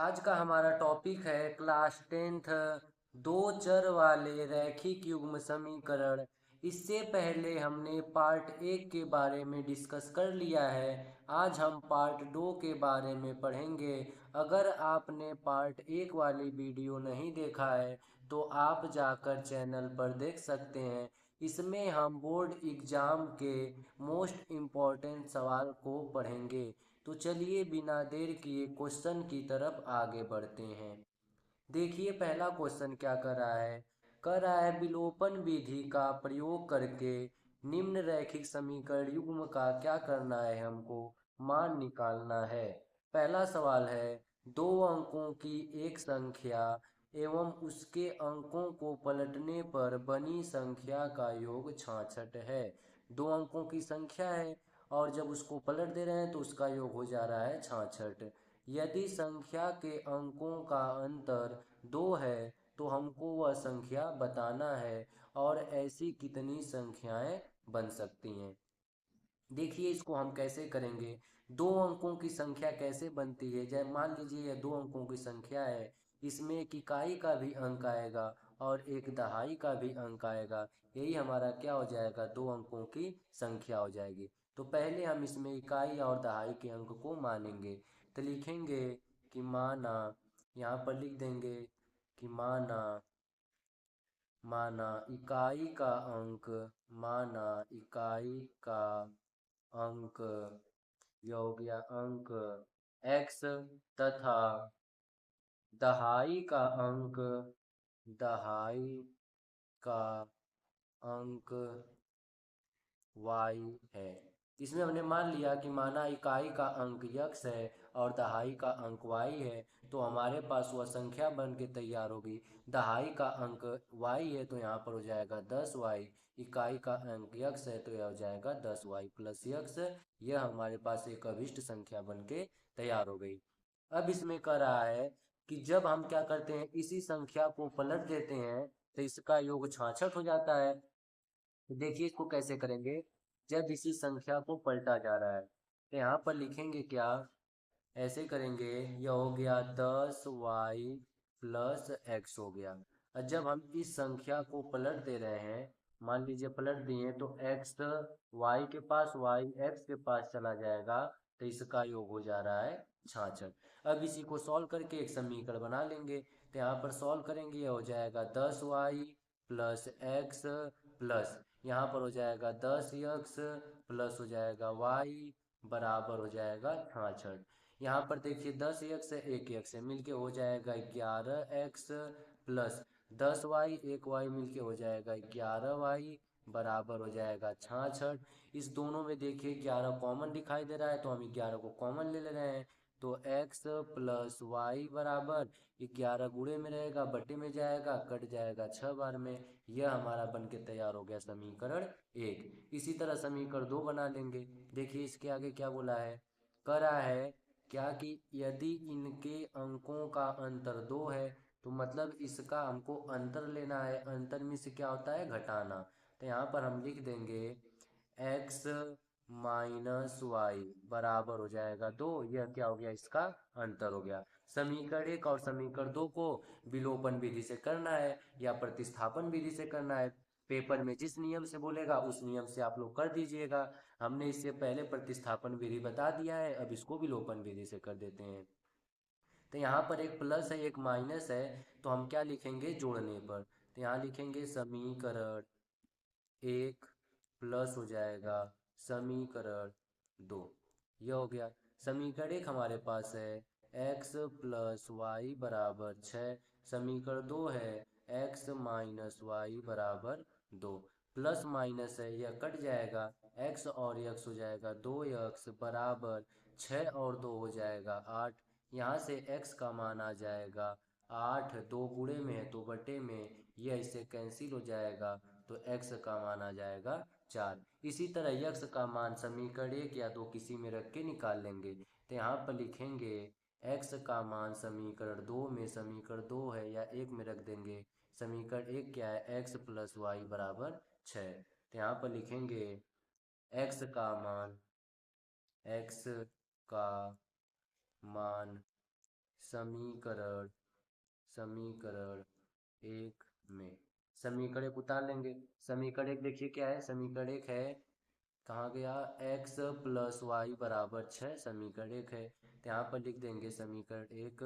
आज का हमारा टॉपिक है क्लास 10th दो चर वाले रैखिक युग्म समीकरण। इससे पहले हमने पार्ट 1 के बारे में डिस्कस कर लिया है। आज हम पार्ट 2 के बारे में पढ़ेंगे। अगर आपने पार्ट 1 वाली वीडियो नहीं देखा है तो आप जाकर चैनल पर देख सकते हैं। इसमें हम बोर्ड एग्ज़ाम के मोस्ट इम्पॉर्टेंट सवाल को पढ़ेंगे। तो चलिए बिना देर किए क्वेश्चन की तरफ आगे बढ़ते हैं। देखिए पहला क्वेश्चन क्या कर रहा है। कर रहा है विलोपन विधि का प्रयोग करके निम्न रैखिक समीकरण युग्म का क्या करना है, हमको मान निकालना है। पहला सवाल है, दो अंकों की एक संख्या एवं उसके अंकों को पलटने पर बनी संख्या का योग 66 है। दो अंकों की संख्या है और जब उसको पलट दे रहे हैं तो उसका योग हो जा रहा है 66। यदि संख्या के अंकों का अंतर 2 है तो हमको वह संख्या बताना है और ऐसी कितनी संख्याएं बन सकती हैं। देखिए इसको हम कैसे करेंगे। दो अंकों की संख्या कैसे बनती है, जब मान लीजिए यह दो अंकों की संख्या है, इसमें एक इकाई का भी अंक आएगा और एक दहाई का भी अंक आएगा। यही हमारा क्या हो जाएगा, दो अंकों की संख्या हो जाएगी। तो पहले हम इसमें इकाई और दहाई के अंक को मानेंगे। तो लिखेंगे कि माना, यहाँ पर लिख देंगे कि माना माना इकाई का अंक, माना इकाई का अंक, यह हो गया अंक x, तथा दहाई का अंक, दहाई का अंक y है। इसमें हमने मान लिया कि माना इकाई का अंक x है और दहाई का अंक y है, तो हमारे पास वह संख्या बन के तैयार होगी। दहाई का अंक y है तो यहाँ पर हो जाएगा 10y, इकाई का अंक x है तो यह हो जाएगा 10y प्लस x। यह हमारे पास एक अभिष्ट संख्या बन के तैयार हो गई। अब इसमें कह रहा है कि जब हम क्या करते हैं, इसी संख्या को पलट देते हैं तो इसका योग 66 हो जाता है। तो देखिए इसको कैसे करेंगे। जब इसी संख्या को पलटा जा रहा है तो यहाँ पर लिखेंगे क्या, ऐसे करेंगे, यह हो गया 10y प्लस x हो गया। और जब हम इस संख्या को पलट दे रहे हैं, मान लीजिए पलट दिए तो x y के पास, y x के पास चला जाएगा तो इसका योग हो जा रहा है 66। अब इसी को सॉल्व करके एक समीकरण बना लेंगे। तो यहाँ पर सॉल्व करेंगे, यह हो जाएगा 10y प्लस x प्लस यहाँ पर हो जाएगा 10x प्लस हो जाएगा y बराबर हो जाएगा 66। यहाँ पर देखिए 10x है, एक x है, मिलके हो जाएगा 11x प्लस 10y, एक y मिलके हो जाएगा 11y बराबर हो जाएगा 66। इस दोनों में देखिए 11 कॉमन दिखाई दे रहा है तो हम 11 को कॉमन ले रहे हैं। तो x प्लस वाई बराबर 11 गुणे में रहेगा, बटे में जाएगा, कट जाएगा 6 बार में। यह हमारा बन के तैयार हो गया समीकरण 1। इसी तरह समीकरण 2 बना लेंगे। देखिए इसके आगे क्या बोला है, कह रहा है क्या कि यदि इनके अंकों का अंतर 2 है तो मतलब इसका हमको अंतर लेना है। अंतर में से क्या होता है, घटाना। तो यहाँ पर हम लिख देंगे x माइनस वाई बराबर हो जाएगा 2। यह क्या हो गया, इसका अंतर हो गया। समीकरण 1 और समीकरण 2 को विलोपन विधि से करना है या प्रतिस्थापन विधि से करना है। पेपर में जिस नियम से बोलेगा उस नियम से आप लोग कर दीजिएगा। हमने इससे पहले प्रतिस्थापन विधि बता दिया है, अब इसको विलोपन विधि से कर देते हैं। तो यहाँ पर एक प्लस है एक माइनस है, तो हम क्या लिखेंगे जोड़ने पर। तो यहाँ लिखेंगे समीकरण 1 प्लस हो जाएगा समीकरण 2। यह हो गया। समीकरण 1 हमारे पास है x प्लस वाई बराबर 6। समीकरण 2 है x माइनस वाई बराबर 2। प्लस माइनस है, यह कट जाएगा, x और x हो जाएगा 2x बराबर 6 और 2 हो जाएगा 8। यहाँ से x का मान आ जाएगा 8, 2 गुणे में है तो बटे में, यह इससे कैंसिल हो जाएगा तो x का मान आ जाएगा 4। इसी तरह x का मान समीकरण 1 या 2 किसी में रख के निकाल लेंगे। तो यहाँ पर लिखेंगे x का मान समीकरण 2 में, समीकरण 2 है या 1 में रख देंगे। समीकरण 1 क्या है, x प्लस वाई बराबर 6। तो यहाँ पर लिखेंगे x का मान, x का मान समीकरण समीकरण एक में समीकरण एक उतार लेंगे। समीकरण एक देखिए क्या है, समीकरण एक है, कहाँ गया, x प्लस वाई बराबर 6 समीकरण एक है। तो यहाँ पर लिख देंगे समीकरण एक,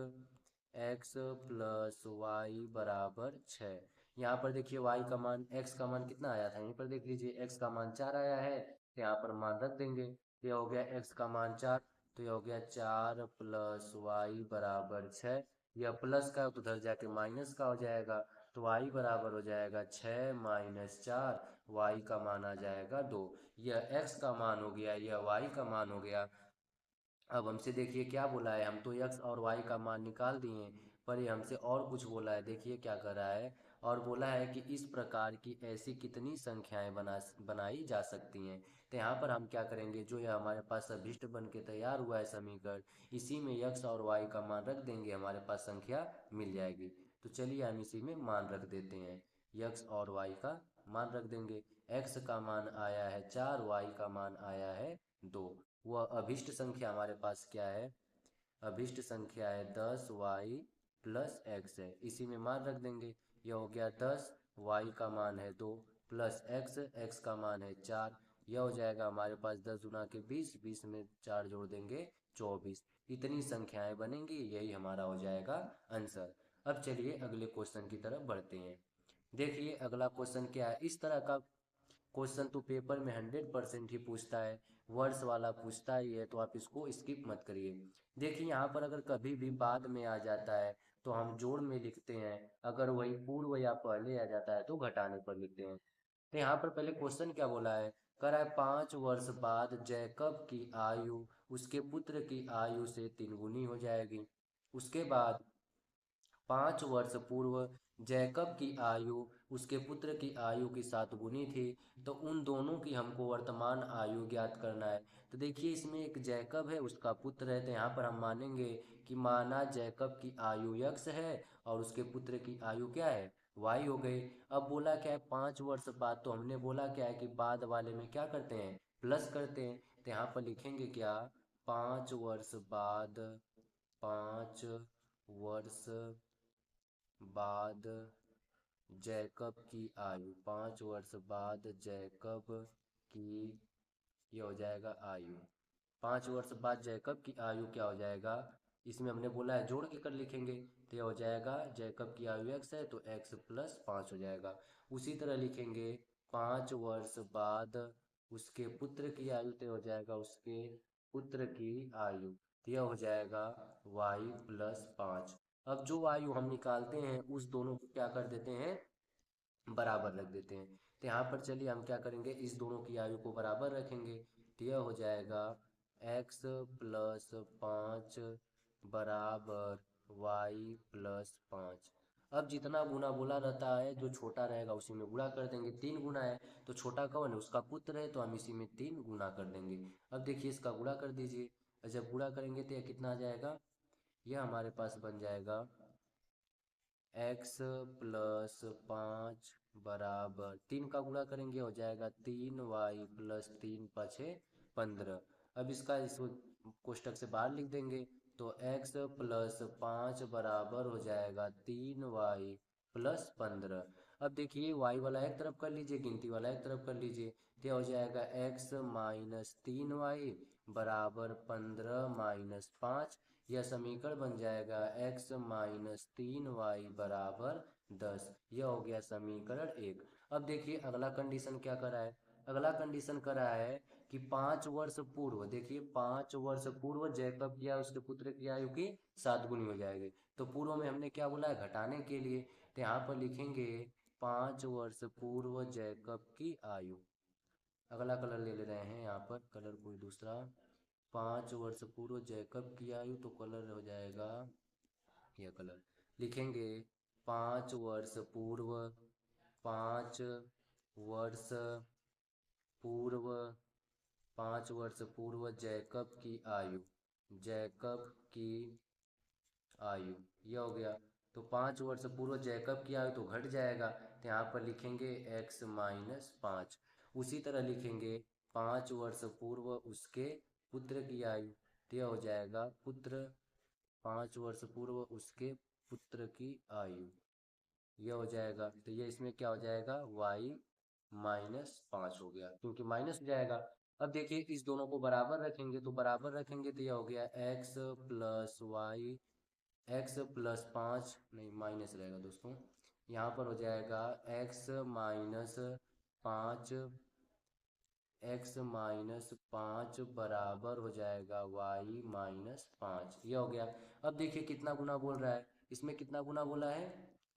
x प्लस वाई बराबर 6। यहाँ पर देखिए y का मान, x का मान कितना आया था, यहीं पर देख लीजिए x का मान 4 आया है, तो यहाँ पर मान रख देंगे। ये हो गया x का मान 4, तो ये हो गया 4 प्लस वाई बराबर 6। यह प्लस का तो उधर जाके माइनस का हो जाएगा, तो y बराबर हो जाएगा 6 माइनस 4, y का मान आ जाएगा 2। यह x का मान हो गया, यह y का मान हो गया। अब हमसे देखिए क्या बोला है, हम तो x और y का मान निकाल दिए, पर ये हमसे और कुछ बोला है। देखिए क्या कर रहा है, और बोला है कि इस प्रकार की ऐसी कितनी संख्याएं बनाई जा सकती हैं। तो यहाँ पर हम क्या करेंगे, जो यह हमारे पास अभिष्ट बन के तैयार हुआ है समीकरण, इसी में x और y का मान रख देंगे, हमारे पास संख्या मिल जाएगी। तो चलिए हम इसी में मान रख देते हैं, x और y का मान रख देंगे। x का मान आया है 4, y का मान आया है 2। वह अभिष्ट संख्या हमारे पास क्या है, अभिष्ट संख्या है 10 वाई प्लस एक्स है, इसी में मान रख देंगे। यह हो गया 10, वाई का मान है 2, प्लस एक्स, एक्स का मान है 4। यह हो जाएगा हमारे पास 10 गुना के 20, 20 में 4 जोड़ देंगे 24। इतनी संख्याएं बनेंगी, यही हमारा हो जाएगा आंसर। अब चलिए अगले क्वेश्चन की तरफ बढ़ते हैं। देखिए अगला क्वेश्चन क्या है, इस तरह का क्वेश्चन तो पेपर में 100% ही पूछता है, वर्ष वाला पूछता ही है, तो आप इसको स्किप मत करिए। देखिए यहाँ पर अगर कभी भी बाद में आ जाता है तो हम जोड़ में लिखते हैं, अगर वही पूर्व या पहले आ जाता है तो घटाने पर लिखते हैं। तो यहाँ पर पहले क्वेश्चन क्या बोला है, कह रहा है 5 वर्ष बाद जैकब की आयु उसके पुत्र की आयु से 3 गुनी हो जाएगी। उसके बाद 5 वर्ष पूर्व जैकब की आयु उसके पुत्र की आयु की 7 गुनी थी, तो उन दोनों की हमको वर्तमान आयु ज्ञात करना है। तो देखिए इसमें एक जैकब है, उसका पुत्र है, तो यहाँ पर हम मानेंगे कि माना जैकब की आयु यक्स है और उसके पुत्र की आयु क्या है, वाई हो गई। अब बोला क्या है 5 वर्ष बाद, तो हमने बोला क्या है कि बाद वाले में क्या करते हैं, प्लस करते हैं। तो यहाँ पर लिखेंगे क्या, 5 वर्ष बाद, 5 वर्ष बाद जैकब की आयु, 5 वर्ष बाद जैकब की, ये हो जाएगा आयु। 5 वर्ष बाद जैकब की आयु क्या हो जाएगा, इसमें हमने बोला है जोड़ के कर लिखेंगे, तो ये हो जाएगा जैकब की आयु x है तो x प्लस 5 हो जाएगा। उसी तरह लिखेंगे 5 वर्ष बाद उसके पुत्र की आयु, तो हो जाएगा उसके पुत्र की आयु, तो यह हो जाएगा y प्लस 5। अब जो आयु हम निकालते हैं उस दोनों को क्या कर देते हैं, बराबर रख देते हैं। तो यहाँ पर चलिए हम क्या करेंगे, इस दोनों की आयु को बराबर रखेंगे, तो यह हो जाएगा x प्लस 5 बराबर y प्लस 5। अब जितना गुना बोला रहता है, जो छोटा रहेगा उसी में गुणा कर देंगे। 3 गुना है तो छोटा कौन है, उसका पुत्र है, तो हम इसी में 3 गुना कर देंगे। अब देखिए इसका गुणा कर दीजिए, और जब गुणा करेंगे तो यह कितना आ जाएगा, यह हमारे पास बन जाएगा x प्लस 5 बराबर 3 का गुणा करेंगे हो जाएगा 3y प्लस 3 × 5 = 15। अब इसका इस कोष्टक से बाहर लिख देंगे, तो x प्लस 5 बराबर हो जाएगा 3y प्लस 15। अब देखिए y वाला एक तरफ कर लीजिए, गिनती वाला एक तरफ कर लीजिए, तो हो जाएगा x माइनस 3y बराबर 15 माइनस 5। यह समीकरण बन जाएगा x माइनस 3y बराबर 10। यह हो गया समीकरण एक। अब देखिए अगला कंडीशन क्या करा है, अगला कंडीशन करा है कि 5 वर्ष पूर्व, देखिए 5 वर्ष पूर्व जैकब किया उसके पुत्र की आयु की 7 गुनी हो जाएगी। तो पूर्व में हमने क्या बोला है, घटाने के लिए, तो यहाँ पर लिखेंगे 5 वर्ष पूर्व जैकब की आयु। अगला कलर ले रहे हैं, यहाँ पर कलर कोई दूसरा, 5 वर्ष पूर्व जैकब की आयु, तो कलर हो जाएगा यह कलर, लिखेंगे 5 वर्ष पूर्व, 5 वर्ष पूर्व, 5 वर्ष पूर्व जैकब की आयु, जैकब की आयु, यह हो गया। तो 5 वर्ष पूर्व जैकब की आयु तो घट जाएगा, तो यहाँ पर लिखेंगे x माइनस 5। उसी तरह लिखेंगे 5 वर्ष पूर्व उसके पुत्र की आयु, तो यह हो जाएगा पुत्र 5 वर्ष पूर्व उसके पुत्र की आयु, यह हो जाएगा। तो ये इसमें क्या हो जाएगा, y -5 हो गया, क्योंकि माइनस हो जाएगा। अब देखिए इस दोनों को बराबर रखेंगे, तो बराबर रखेंगे तो यह हो गया x plus Y, x plus 5 नहीं माइनस रहेगा दोस्तों, यहाँ पर हो जाएगा x -5, x-5 बराबर हो जाएगा y-5, ये हो गया। अब देखिए कितना गुना बोल रहा है, इसमें कितना गुना बोला है,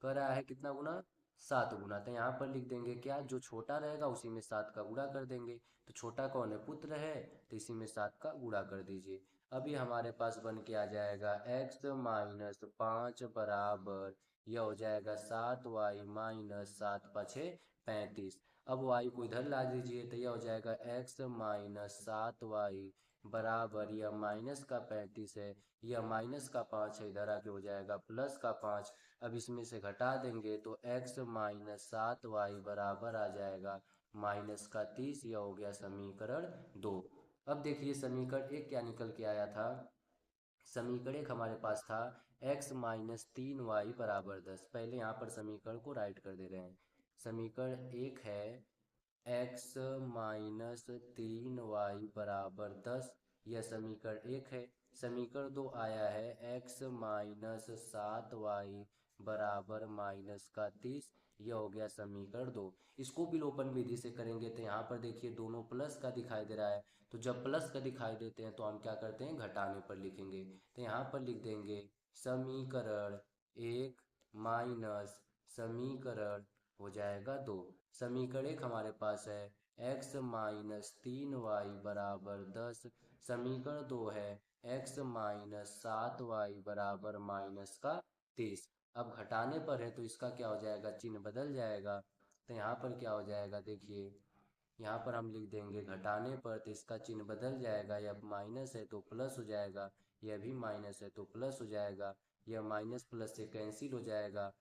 कह रहा है कितना गुना, 7 गुना। तो यहाँ पर लिख देंगे क्या, जो छोटा रहेगा उसी में 7 का गुणा कर देंगे। तो छोटा कौन है, पुत्र है, तो इसी में 7 का गुणा कर दीजिए। अभी हमारे पास बन के आ जाएगा x-5 बराबर, यह हो जाएगा 7y-7 × 5 = 35। अब y को इधर ला दीजिए, तो यह हो जाएगा x-7y बराबर, यह माइनस का 35 है, यह माइनस का 5 है, इधर आके हो जाएगा प्लस का 5। अब इसमें से घटा देंगे तो x-7y बराबर आ जाएगा माइनस का 30, यह हो गया समीकरण 2। अब देखिए समीकरण 1 क्या निकल के आया था, समीकरण 1 हमारे पास था x-3y बराबर 10। पहले यहाँ पर समीकरण को राइट कर दे रहे हैं। समीकरण 1 है x-3y बराबर 10, यह समीकरण 1 है। समीकरण 2 आया है x-7y बराबर माइनस का 30, यह हो गया समीकरण 2। इसको विलोपन विधि से करेंगे तो यहाँ पर देखिए दोनों प्लस का दिखाई दे रहा है, तो जब प्लस का दिखाई देते हैं तो हम क्या करते हैं, घटाने पर लिखेंगे। तो यहाँ पर लिख देंगे समीकरण 1 माइनस समीकरण हो जाएगा 2। समीकरण 1 हमारे पास है x-3y बराबर 10, समीकरण 2 है x-7y बराबर माइनस का 30। अब घटाने पर है तो इसका क्या हो जाएगा, चिन्ह बदल जाएगा। तो यहाँ पर क्या हो जाएगा, देखिए यहाँ पर हम लिख देंगे घटाने पर, तो इसका चिन्ह बदल जाएगा, यह माइनस है तो प्लस हो जाएगा, यह भी माइनस है तो प्लस हो जाएगा, यह माइनस प्लस से कैंसिल हो जाएगा।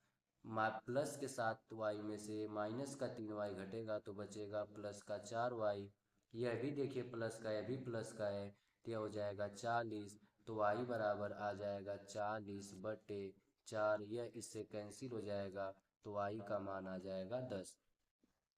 प्लस के 7y में से माइनस का 3y घटेगा तो बचेगा प्लस का 4y, यह भी देखिए प्लस का, यह भी प्लस का है, तो यह हो जाएगा 40। तो y बराबर आ जाएगा 40/4, यह इससे कैंसिल हो जाएगा, तो y का मान आ जाएगा 10।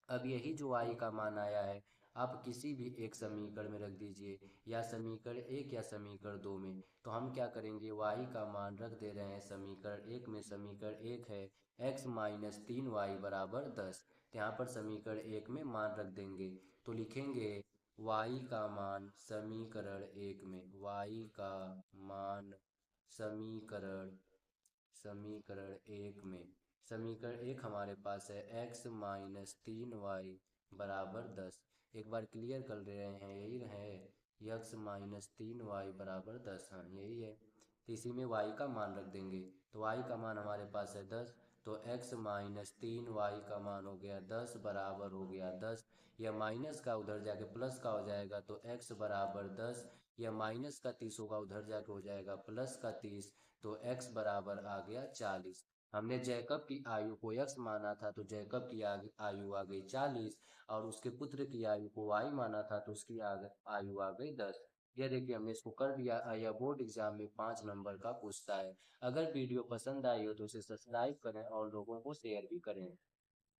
अब यही जो y का मान आया है आप किसी भी एक समीकरण में रख दीजिए, या समीकरण 1 या समीकरण 2 में। तो हम क्या करेंगे, y का मान रख दे रहे हैं समीकरण 1 में। समीकरण 1 है x-3y बराबर 10, तो यहाँ पर समीकरण 1 में मान रख देंगे, तो लिखेंगे y का मान समीकरण 1 में, y का मान समीकरण समीकरण 1 में, समीकरण 1 हमारे पास है x-3y बराबर 10। एक बार क्लियर कर रहे हैं, यही है x-3y बराबर 10, हाँ यही है। तो इसी में y का मान रख देंगे, तो y का मान हमारे पास है 10, तो x-3y का मान हो गया 10 बराबर हो गया 10। यह माइनस का उधर जाके प्लस का हो जाएगा, तो x बराबर 10, यह माइनस का 30 होगा, उधर जाके हो जाएगा प्लस का 30, तो x बराबर आ गया 40। हमने जैकब की आयु को x माना था, तो जैकब की आयु आ गई 40, और उसके पुत्र की आयु को y माना था, तो उसकी आयु आ गई 10। यह देखिए हमने इसको कर दिया। यह बोर्ड एग्जाम में 5 नंबर का पूछता है। अगर वीडियो पसंद आई हो तो इसे सब्सक्राइब करें और लोगों को शेयर भी करें।